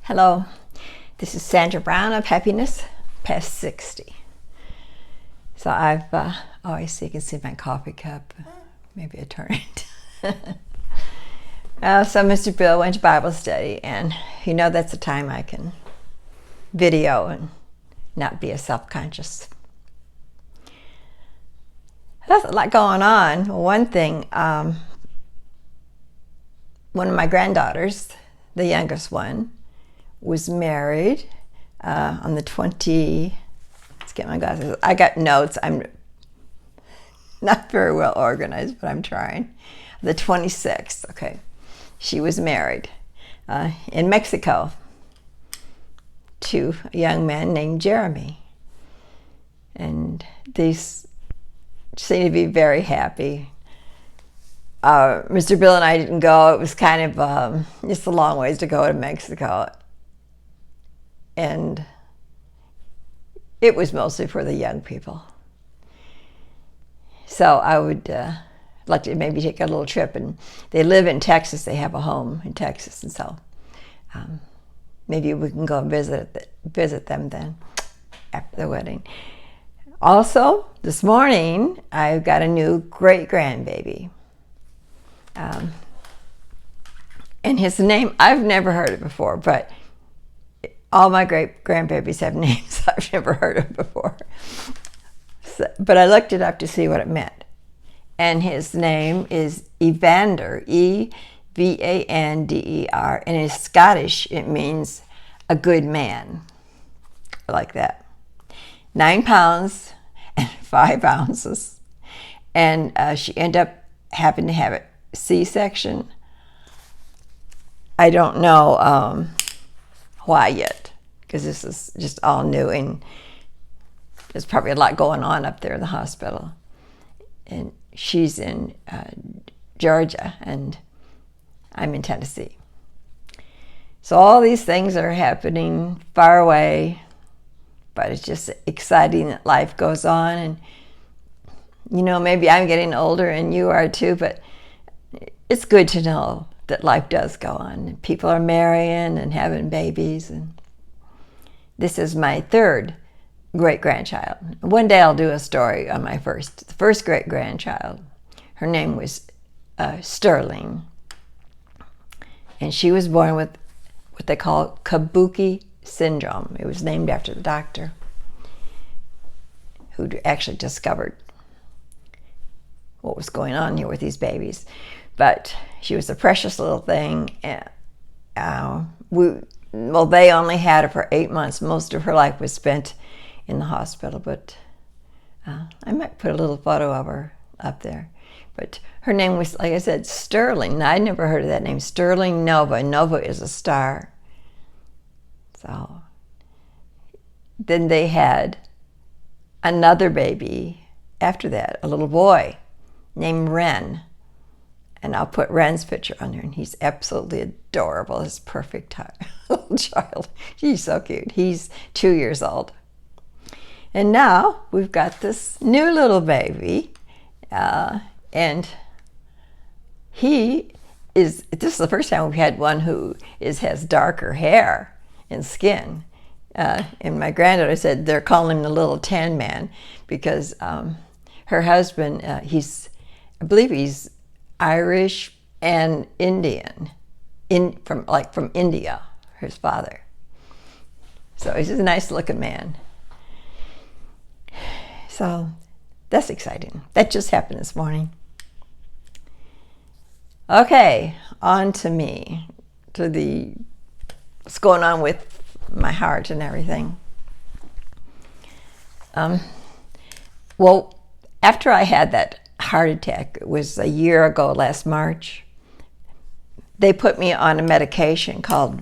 Hello, this is Sandra Brown of Happiness Past 60. So I've, you can see my coffee cup. Maybe I turn it. So Mr. Bill went to Bible study, and that's a time I can video and not be a self-conscious. There's a lot going on. One thing, one of my granddaughters, the youngest one, was married on the 20, let's get my glasses. I got notes. I'm not very well organized, but I'm trying. The 26th, okay. She was married in Mexico to a young man named Jeremy. And they seemed to be very happy. Mr. Bill and I didn't go. It was kind of just a long ways to go to Mexico. And it was mostly for the young people. So I would like to maybe take a little trip. And they live in Texas. They have a home in Texas. And so maybe we can go and visit them then after the wedding. Also, this morning, I got a new great-grandbaby. And his name, I've never heard it before, but all my great-grandbabies have names I've never heard of before. So, but I looked it up to see what it meant. And his name is Evander, E-V-A-N-D-E-R. And in Scottish, it means a good man. I like that. 9 pounds and 5 ounces. And she ended up having to have a C-section. I don't know why yet, because this is just all new, and there's probably a lot going on up there in the hospital. And she's in Georgia, and I'm in Tennessee. So all these things are happening far away, but it's just exciting that life goes on. And maybe I'm getting older and you are too, but it's good to know that life does go on, and people are marrying and having babies. And this is my third great-grandchild. One day I'll do a story on the first great-grandchild. Her name was Sterling, and she was born with what they call Kabuki syndrome. It was named after the doctor who actually discovered what was going on here with these babies. But she was a precious little thing. They only had her for 8 months. Most of her life was spent in the hospital, but I might put a little photo of her up there. But her name was, like I said, Sterling. Now, I'd never heard of that name, Sterling Nova. Nova is a star. So then they had another baby after that, a little boy named Ren. And I'll put Ren's picture on there, and he's absolutely adorable. He's a perfect little child. He's so cute. He's 2 years old. And now we've got this new little baby, and this is the first time we've had one who has darker hair and skin. And my granddaughter said they're calling him the little tan man because her husband, I believe he's Irish and Indian, from India, his father. So he's a nice looking man. So that's exciting. That just happened this morning. Okay, on to me, what's going on with my heart and everything. Well, after I had that heart attack, it was a year ago last March, they put me on a medication called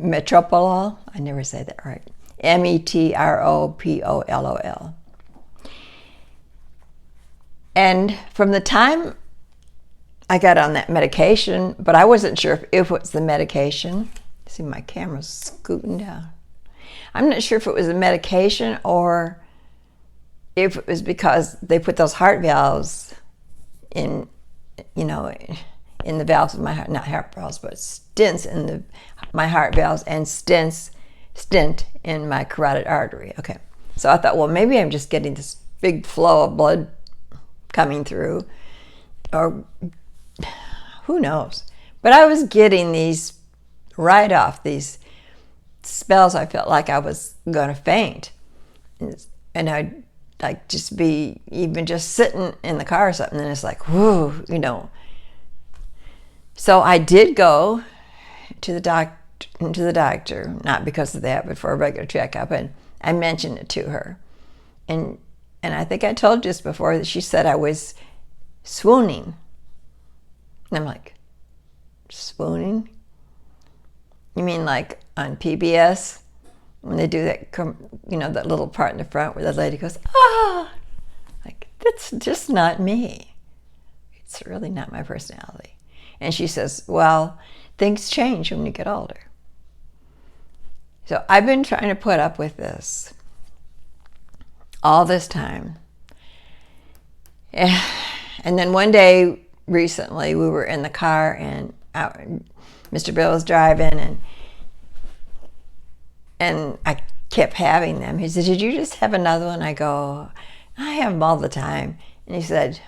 Metoprolol. I never say that right. Metropolol. And from the time I got on that medication, but I wasn't sure if it was the medication. See, my camera's scooting down. I'm not sure if it was a medication or if it was because they put those heart valves in in the valves of my heart, not heart valves, but stents in my heart valves and stent in my carotid artery. Okay, so I thought, well, maybe I'm just getting this big flow of blood coming through, or who knows. But I was getting these right off, these spells I felt like I was going to faint. And I'd like just be even just sitting in the car or something, and it's like, whoo, you know. So I did go to the doctor, not because of that, but for a regular checkup, and I mentioned it to her. And I think I told you this before, that she said I was swooning. And I'm like, swooning? You mean like on PBS when they do that, you know, that little part in the front where the lady goes, ah, like, that's just not me. It's really not my personality. And she says, well, things change when you get older. So I've been trying to put up with this all this time. And then one day recently, we were in the car, and Mr. Bill was driving, and I kept having them. He said, did you just have another one? I go, I have them all the time. And he said,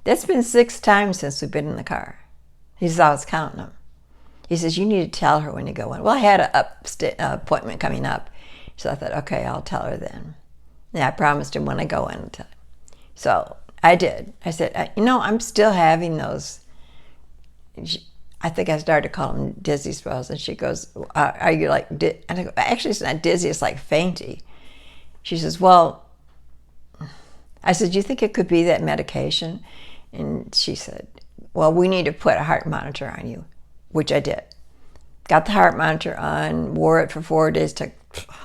that's been 6 times since we've been in the car. He says, I was counting them. He says, you need to tell her when you go in. Well, I had an appointment coming up. So I thought, okay, I'll tell her then. And I promised him when I go in, I'll tell her. So I did. I said, you know, I'm still having those. I think I started to call them dizzy spells. And she goes, are you like, and I go, actually, it's not dizzy, it's like fainty. She says, well, I said, do you think it could be that medication? And she said, well, we need to put a heart monitor on you, which I did. Got the heart monitor on, wore it for 4 days, took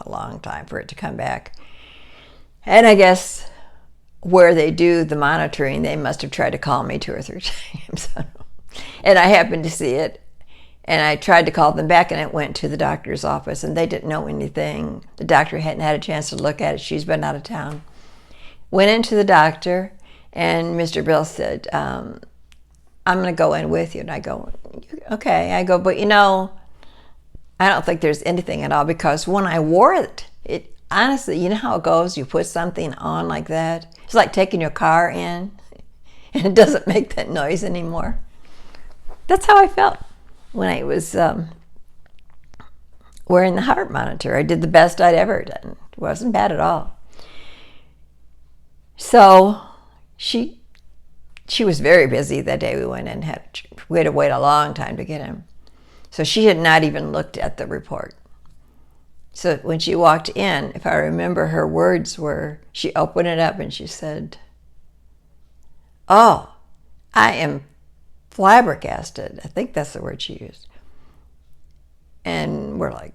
a long time for it to come back. And I guess where they do the monitoring, they must have tried to call me 2 or 3 times. And I happened to see it, and I tried to call them back, and it went to the doctor's office, and they didn't know anything. The doctor hadn't had a chance to look at it. She's been out of town. Went into the doctor, and Mr. Bill said, I'm going to go in with you. And I go, okay. I go, but you know, I don't think there's anything at all, because when I wore it, honestly, you know how it goes? You put something on like that. It's like taking your car in, and it doesn't make that noise anymore. That's how I felt when I was wearing the heart monitor. I did the best I'd ever done. It wasn't bad at all. So she was very busy that day we went in. We had to wait a long time to get him. So she had not even looked at the report. So when she walked in, if I remember, her words were, she opened it up and she said, oh, I am flabbergasted. I think that's the word she used. And we're like,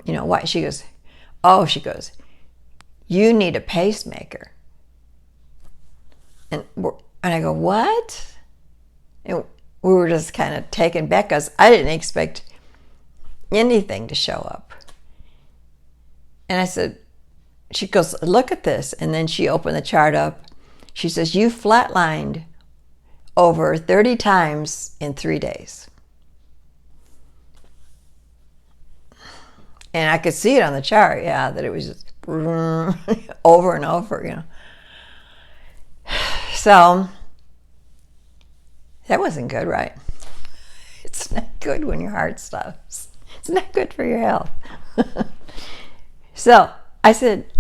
you know, why? She goes, you need a pacemaker. And I go, what? And we were just kind of taken back, because I didn't expect anything to show up. And I said, she goes, look at this. And then she opened the chart up. She says, you flatlined over 30 times in 3 days. And I could see it on the chart, yeah, that it was just over and over, you know. So that wasn't good, right? It's not good when your heart stops. It's not good for your health. So I said,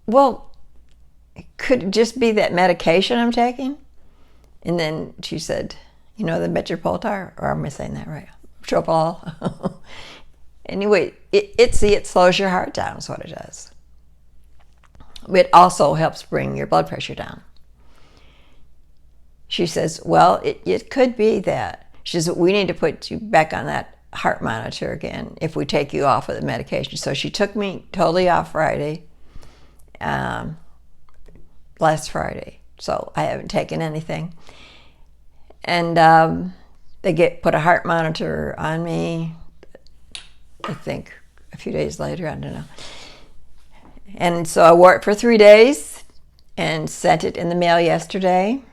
well, could it just be that medication I'm taking? And then she said, you know, the Metroprolol, or am I saying that right? Metroprolol. Anyway, it slows your heart down, is what it does. It also helps bring your blood pressure down. She says, well, it could be that. She says, we need to put you back on that heart monitor again if we take you off of the medication. So she took me totally off Friday, last Friday. So I haven't taken anything. And they put a heart monitor on me, I think a few days later, I don't know. And so I wore it for 3 days and sent it in the mail yesterday.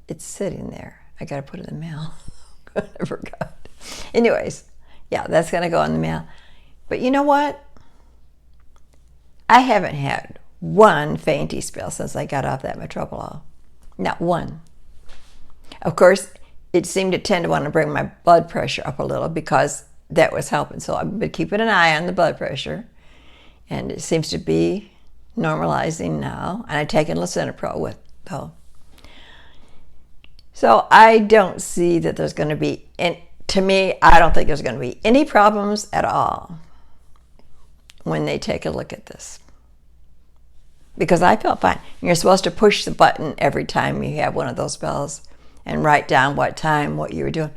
it's sitting there. I got to put it in the mail. I forgot. Anyways, yeah, that's going to go in the mail. But you know what? I haven't had one fainty spell since I got off that Metoprolol. Not one. Of course, it seemed to tend to want to bring my blood pressure up a little because that was helping. So I've been keeping an eye on the blood pressure, and it seems to be normalizing now. And I've taken lisinopril with though. So I don't see that there's going to be, and to me, I don't think there's going to be any problems at all when they take a look at this. Because I felt fine. You're supposed to push the button every time you have one of those spells and write down what time, what you were doing.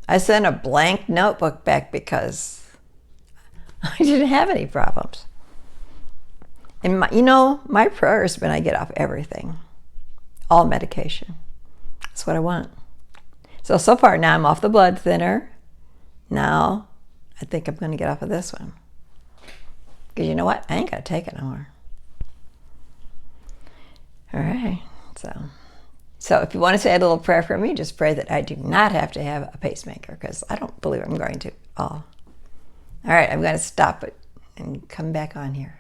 I sent a blank notebook back because I didn't have any problems. And my prayer has been I get off everything, all medication. That's what I want. So far now I'm off the blood thinner. Now I think I'm going to get off of this one. Because you know what? I ain't got to take it no more. All right. So if you want to say a little prayer for me, just pray that I do not have to have a pacemaker, because I don't believe I'm going to at all. All right, I'm going to stop it and come back on here.